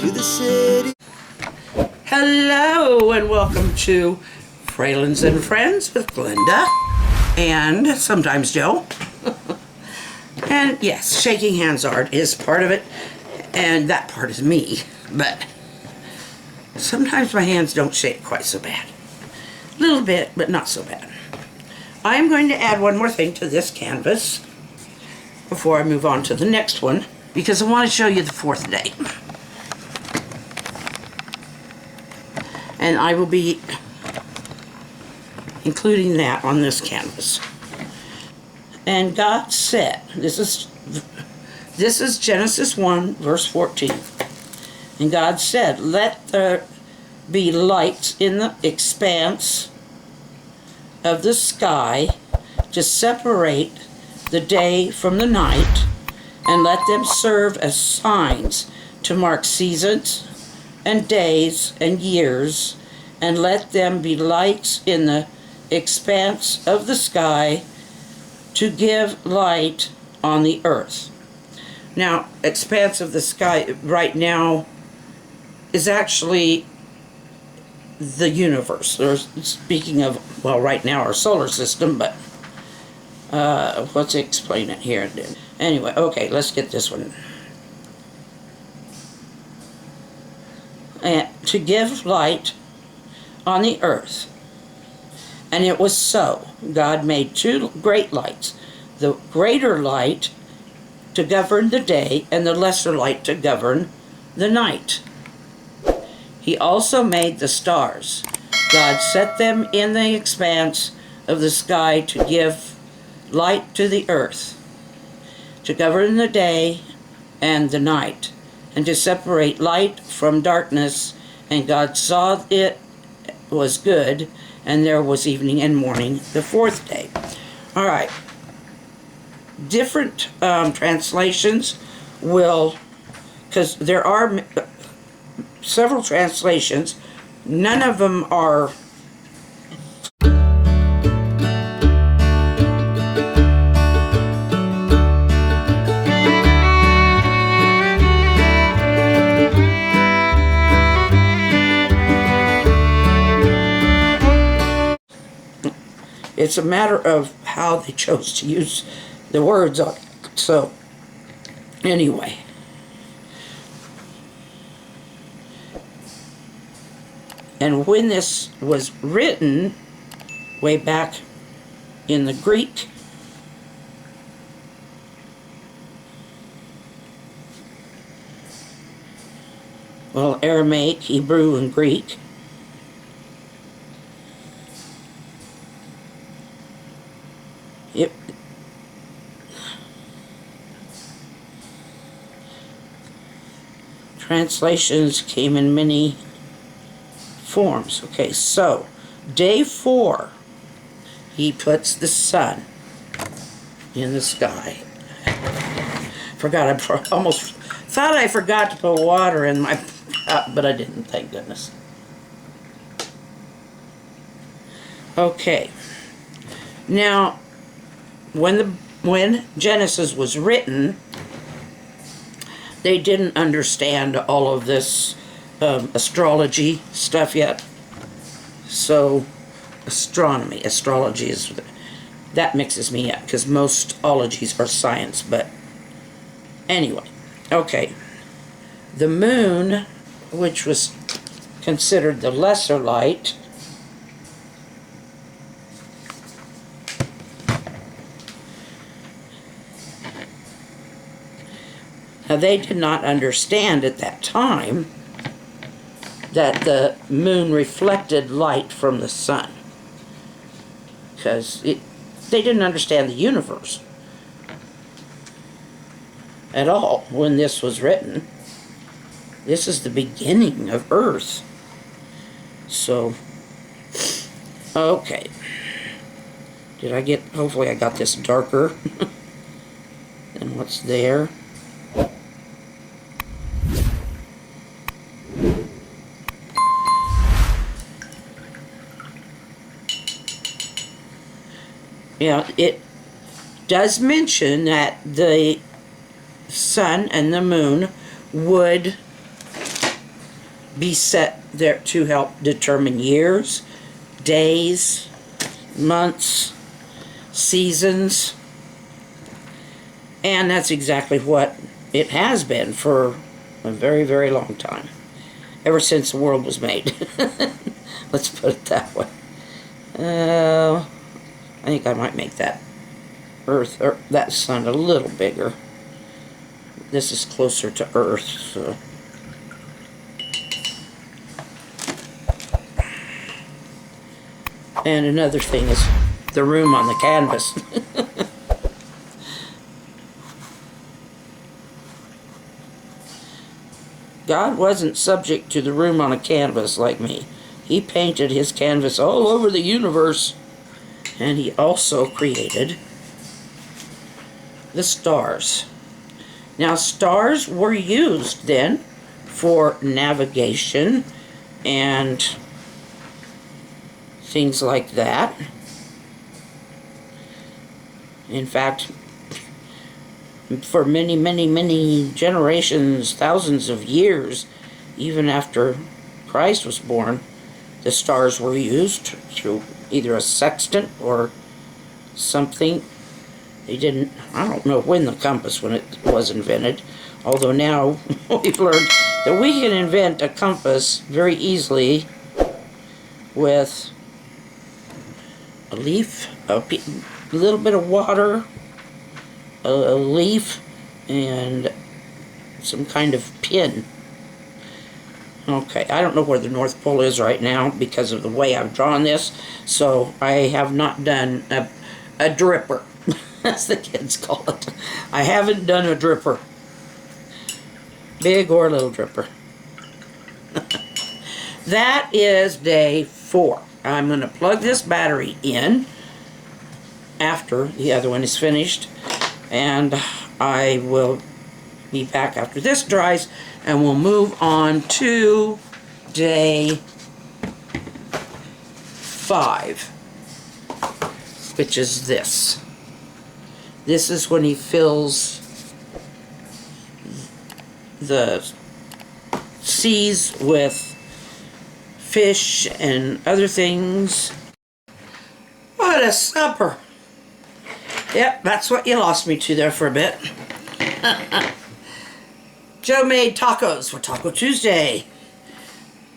to the city. Hello and welcome to Fralins and Friends with Glenda and sometimes Joe. And yes, shaking hands art is part of it, and that part is me, but sometimes my hands don't shake quite so bad. A little bit, but not so bad. I'm going to add one more thing to this canvas before I move on to the next one, because I want to show you the fourth day. And I will be including that on this canvas. And God said, this is Genesis 1, verse 14. And God said, let there be lights in the expanse of the sky to separate the day from the night, and let them serve as signs to mark seasons and days and years, and let them be lights in the expanse of the sky to give light on the earth. Now, expanse of the sky right now is actually the universe. Speaking of, well, right now our solar system, but let's explain it here. Anyway, okay, let's get this one. And to give light on the earth. And it was so. God made two great lights, the greater light to govern the day, and the lesser light to govern the night. He also made the stars. God set them in the expanse of the sky to give light to the earth, to govern the day and the night, and to separate light from darkness. And God saw it was good, and there was evening and morning the fourth day. All right. Different translations will, because there are several translations, none of them are it's a matter of how they chose to use the words on it. So, anyway. And when this was written, way back in the Greek, well, Aramaic, Hebrew, and Greek, translations came in many forms. Okay, so day 4, he puts the sun in the sky. Forgot, I almost thought I forgot to put water in my pot, but I didn't, thank goodness. Okay, now when Genesis was written, they didn't understand all of this astrology stuff yet. So astrology is, that mixes me up, because most ologies are science. But anyway, okay, the moon, which was considered the lesser light, now they did not understand at that time that the moon reflected light from the sun, because they didn't understand the universe at all when this was written. This is the beginning of Earth. So, okay. Hopefully I got this darker than what's there. Yeah, it does mention that the sun and the moon would be set there to help determine years, days, months, seasons. And that's exactly what it has been for a very, very long time. Ever since the world was made. Let's put it that way. I think I might make that Earth, or that sun a little bigger. This is closer to Earth, so. And another thing is the room on the canvas. God wasn't subject to the room on a canvas like me. He painted his canvas all over the universe. And he also created the stars. Now, stars were used then for navigation and things like that. In fact, for many, many, many generations, thousands of years, even after Christ was born, the stars were used through either a sextant or something. They didn't, I don't know when the compass, when it was invented, although now we've learned that we can invent a compass very easily with a leaf, a little bit of water, a leaf, and some kind of pin. Okay, I don't know where the North Pole is right now because of the way I've drawn this, so I have not done a dripper, as the kids call it. I haven't done a dripper, big or little dripper. That is day 4. I'm going to plug this battery in after the other one is finished, and I will be back after this dries, and we'll move on to day 5, which is this. This is when he fills the seas with fish and other things. What a supper! Yep, that's what you lost me to there for a bit. Joe made tacos for Taco Tuesday.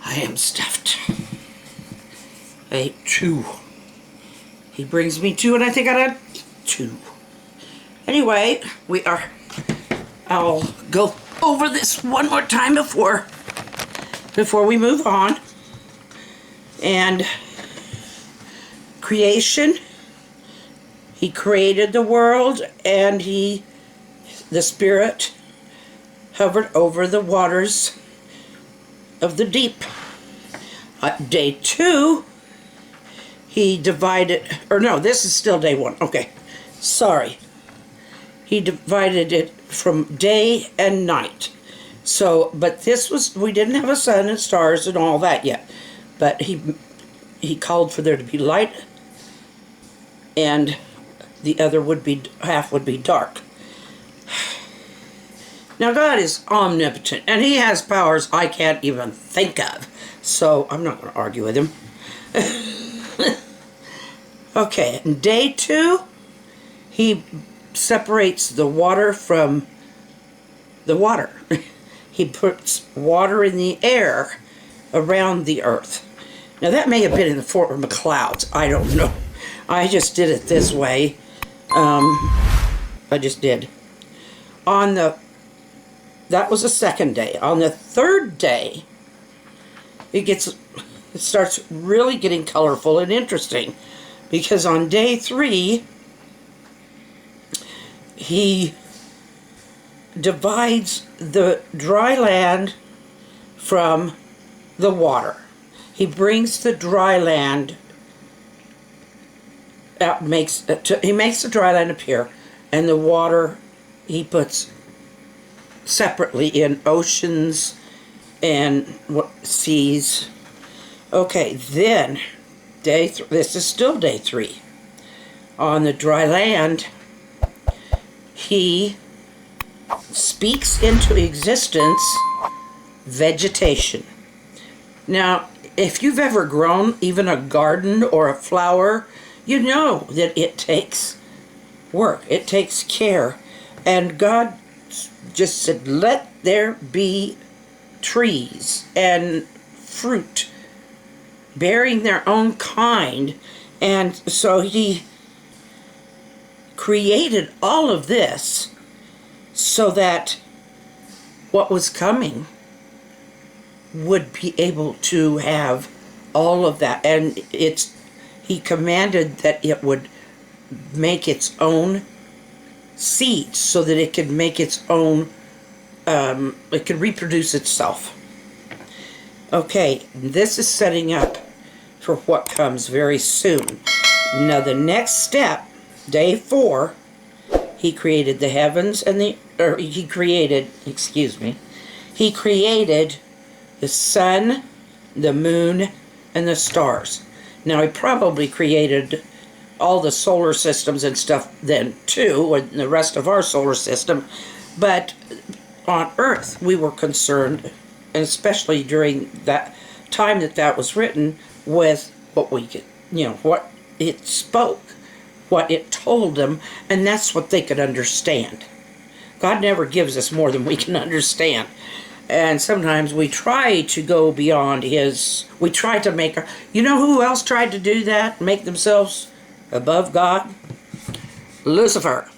I am stuffed. I ate 2. He brings me 2 and I think I'd eat 2. Anyway, I'll go over this one more time before we move on. And creation, he created the world, and the Spirit hovered over the waters of the deep. Day 2, he divided, or no, this is still day 1. Okay, sorry. He divided it from day and night. So, but this was, we didn't have a sun and stars and all that yet. But he called for there to be light, and the other half would be dark. Now God is omnipotent, and he has powers I can't even think of. So I'm not going to argue with him. Okay, and day 2, he separates the water from the water. He puts water in the air around the earth. Now that may have been in the form of clouds. I don't know. I just did it this way. I just did. That was the second day. On the third day, it starts really getting colorful and interesting, because on day 3, he divides the dry land from the water. He brings the dry land out, he makes the dry land appear, and the water he puts separately in oceans and seas. Okay, then this is still day 3. On the dry land, he speaks into existence vegetation. Now, if you've ever grown even a garden or a flower, you know that it takes work. It takes care. And God just said, let there be trees and fruit bearing their own kind. And so he created all of this so that what was coming would be able to have all of that. And he commanded that it would make its own seeds so that it could make its own, it could reproduce itself. Okay, this is setting up for what comes very soon. Now the next step, day 4, he created the heavens and he created the sun, the moon, and the stars. Now he probably created all the solar systems and stuff then too, and the rest of our solar system, but on Earth we were concerned, and especially during that time that was written, with what we could, what it spoke, what it told them, and that's what they could understand. God never gives us more than we can understand. And sometimes we try to go beyond we try to make you know who else tried to do that? Make themselves above God? Lucifer.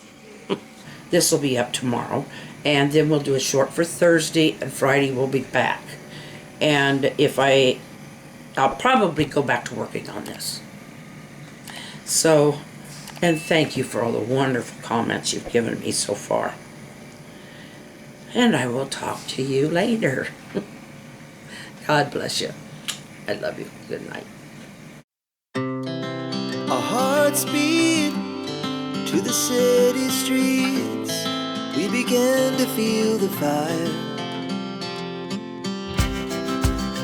This will be up tomorrow. And then we'll do a short for Thursday, and Friday we'll be back. And I'll probably go back to working on this. So, and thank you for all the wonderful comments you've given me so far. And I will talk to you later. God bless you. I love you. Good night. Our hearts beat to the city streets. We began to feel the fire.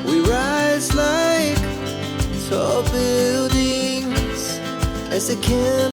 We rise like tall buildings as the candle